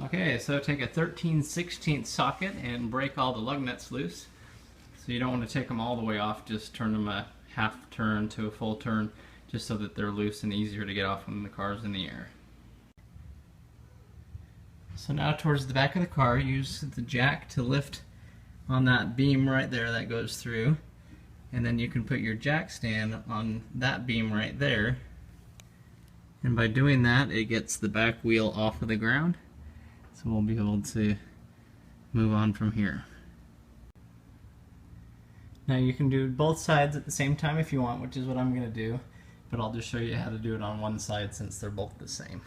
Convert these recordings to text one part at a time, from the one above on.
Okay, so take a 13/16 socket and break all the lug nuts loose. So you don't want to take them all the way off, just turn them a half turn to a full turn, just so that they're loose and easier to get off when the car's in the air. So now towards the back of the car, use the jack to lift on that beam right there that goes through, and then you can put your jack stand on that beam right there, and by doing that it gets the back wheel off of the ground, so we'll be able to move on from here. Now you can do both sides at the same time if you want, which is what I'm going to do, but I'll just show you how to do it on one side since they're both the same.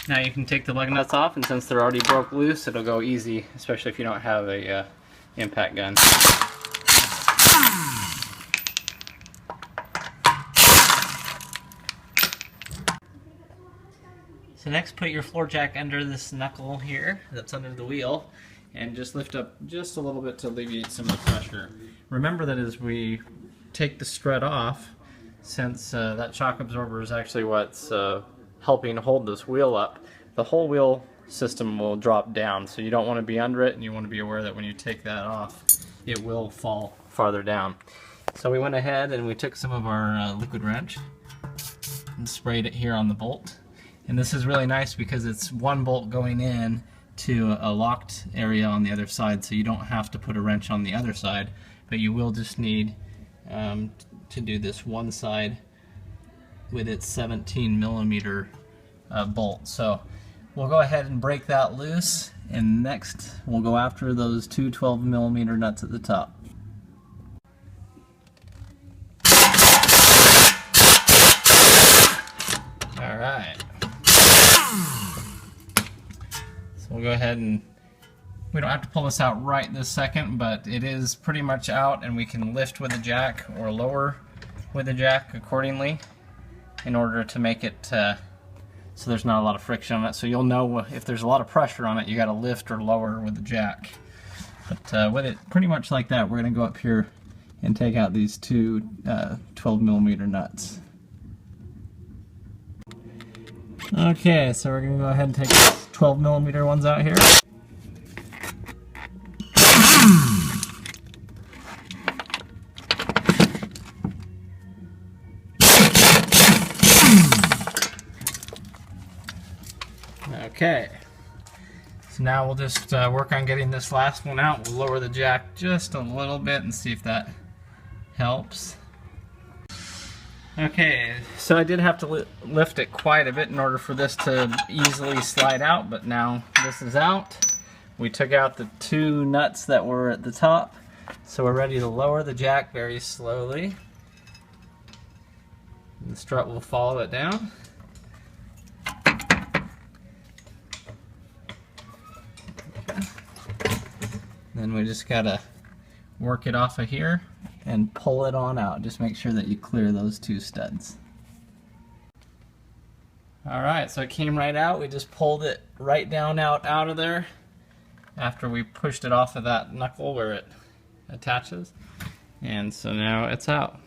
Now you can take the lug nuts off, and since they're already broke loose, it'll go easy, especially if you don't have a impact gun. So next, put your floor jack under this knuckle here that's under the wheel, and just lift up just a little bit to alleviate some of the pressure. Remember that as we take the strut off, since that shock absorber is actually what's helping hold this wheel up, the whole wheel system will drop down, so you don't want to be under it, and you want to be aware that when you take that off, it will fall farther down. So we went ahead and we took some of our liquid wrench and sprayed it here on the bolt. And this is really nice because it's one bolt going in to a locked area on the other side, so you don't have to put a wrench on the other side, but you will just need to do this one side with its 17mm bolt. So we'll go ahead and break that loose, and next we'll go after those two 12mm nuts at the top. Alright. So we'll go ahead and, we don't have to pull this out right this second, but it is pretty much out, and we can lift with the jack or lower with the jack accordingly in order to make it so there's not a lot of friction on it. So you'll know if there's a lot of pressure on it, you got to lift or lower with the jack. But with it pretty much like that, we're going to go up here and take out these two 12mm nuts. Okay, so we're going to go ahead and take the 12mm ones out here. Okay, so now we'll just work on getting this last one out. We'll lower the jack just a little bit and see if that helps. Okay, so I did have to lift it quite a bit in order for this to easily slide out, but now this is out. We took out the two nuts that were at the top, so we're ready to lower the jack very slowly. And the strut will follow it down. Then we just gotta work it off of here and pull it on out. Just make sure that you clear those two studs. Alright, so it came right out. We just pulled it right down out of there after we pushed it off of that knuckle where it attaches. And so now it's out.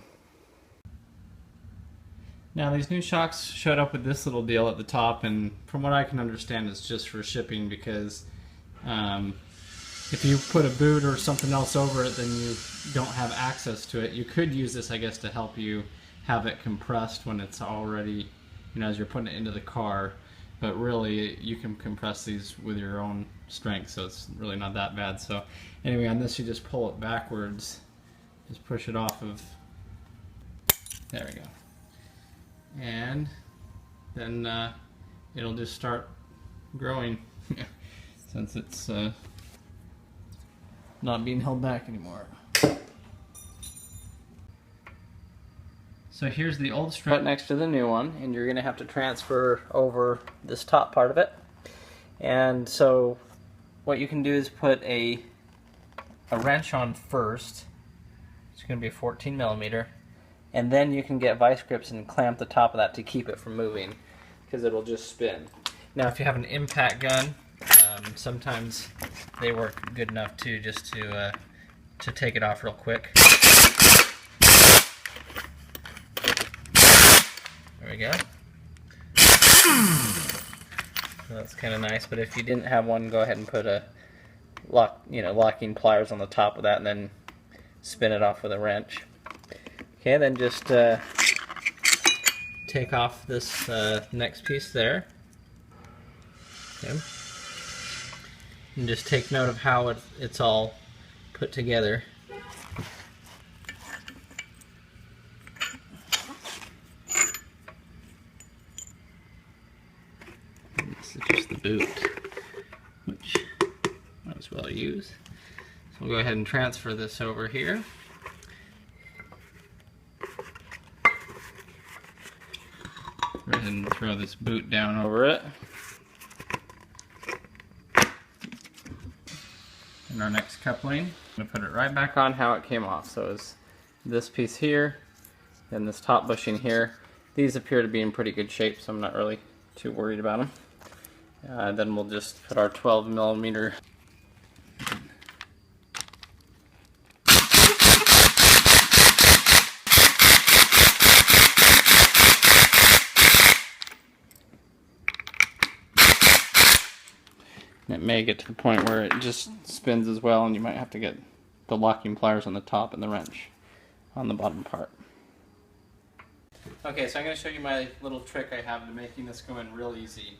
Now these new shocks showed up with this little deal at the top, and from what I can understand it's just for shipping, because if you put a boot or something else over it, then you don't have access to it. You could use this, I guess, to help you have it compressed when it's already, you know, as you're putting it into the car. But really, you can compress these with your own strength, so it's really not that bad. So anyway, on this you just pull it backwards, just push it off of, there we go. And then it'll just start growing since it's not being held back anymore. So here's the old strut next to the new one, and you're going to have to transfer over this top part of it. And so what you can do is put a wrench on first. It's going to be a 14mm, and then you can get vice grips and clamp the top of that to keep it from moving, because it'll just spin. Now if you have an impact gun, sometimes they work good enough too, just to take it off real quick. There we go. That's kind of nice, but if you didn't have one, go ahead and put a locking pliers on the top of that and then spin it off with a wrench. Okay, then just take off this next piece there. Okay. And just take note of how it's all put together. This is just the boot, which might as well use. So we'll go ahead and transfer this over here. Go ahead and throw this boot down over it. And our next coupling, I'm going to put it right back on how it came off. So it's this piece here, and this top bushing here. These appear to be in pretty good shape, so I'm not really too worried about them. Then we'll just put our 12mm it may get to the point where it just spins as well, and you might have to get the locking pliers on the top and the wrench on the bottom part. Okay, so I'm going to show you my little trick I have to making this go in real easy.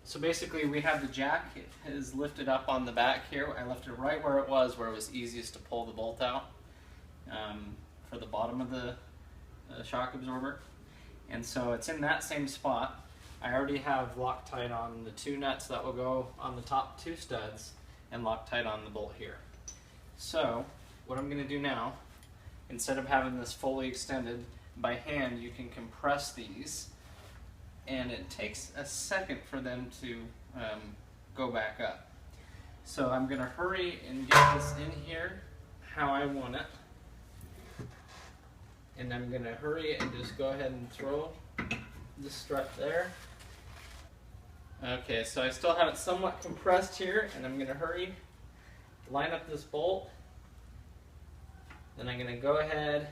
So basically we have the jack. It is lifted up on the back here. I left it right where it was easiest to pull the bolt out for the bottom of the shock absorber. And so it's in that same spot. I already have Loctite on the 2 nuts that will go on the top 2 studs and Loctite on the bolt here. So what I'm going to do now, instead of having this fully extended, by hand you can compress these, and it takes a second for them to go back up. So I'm going to hurry and get this in here how I want it, and I'm going to hurry and just go ahead and throw the strut there. Okay, so I still have it somewhat compressed here, and I'm going to hurry, line up this bolt, then I'm going to go ahead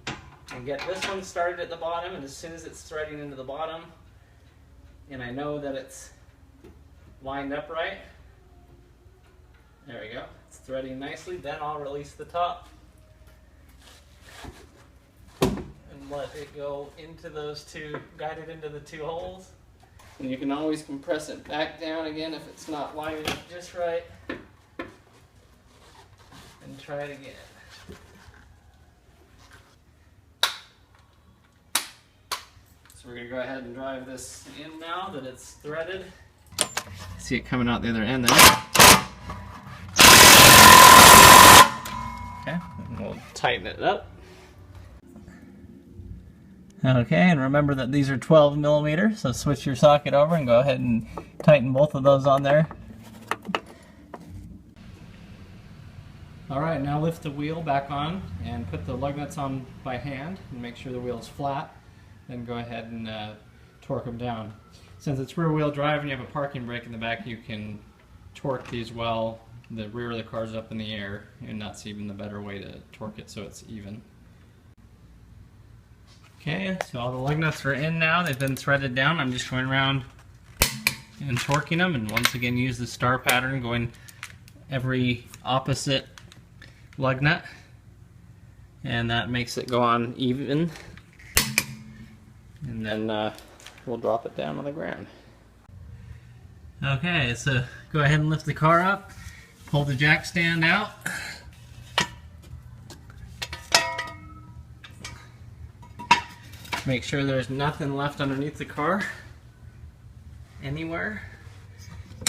and get this one started at the bottom, and as soon as it's threading into the bottom, and I know that it's lined up right, there we go, it's threading nicely, then I'll release the top and let it go into those 2, guide it into the 2 holes. And you can always compress it back down again if it's not lining up just right. And try it again. So we're going to go ahead and drive this in now that it's threaded. See it coming out the other end there. Okay, and we'll tighten it up. Okay, and remember that these are 12mm, so switch your socket over and go ahead and tighten both of those on there. Alright, now lift the wheel back on and put the lug nuts on by hand and make sure the wheel is flat. Then go ahead and torque them down. Since it's rear wheel drive and you have a parking brake in the back, you can torque these while the rear of the car is up in the air, and that's even the better way to torque it so it's even. Okay, so all the lug nuts are in now. They've been threaded down. I'm just going around and torquing them, and once again use the star pattern, going every opposite lug nut, and that makes it go on even, and then we'll drop it down on the ground. Okay, so go ahead and lift the car up, pull the jack stand out. Make sure there's nothing left underneath the car anywhere,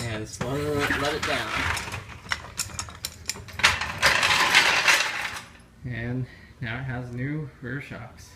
and slowly let it down. And now it has new rear shocks.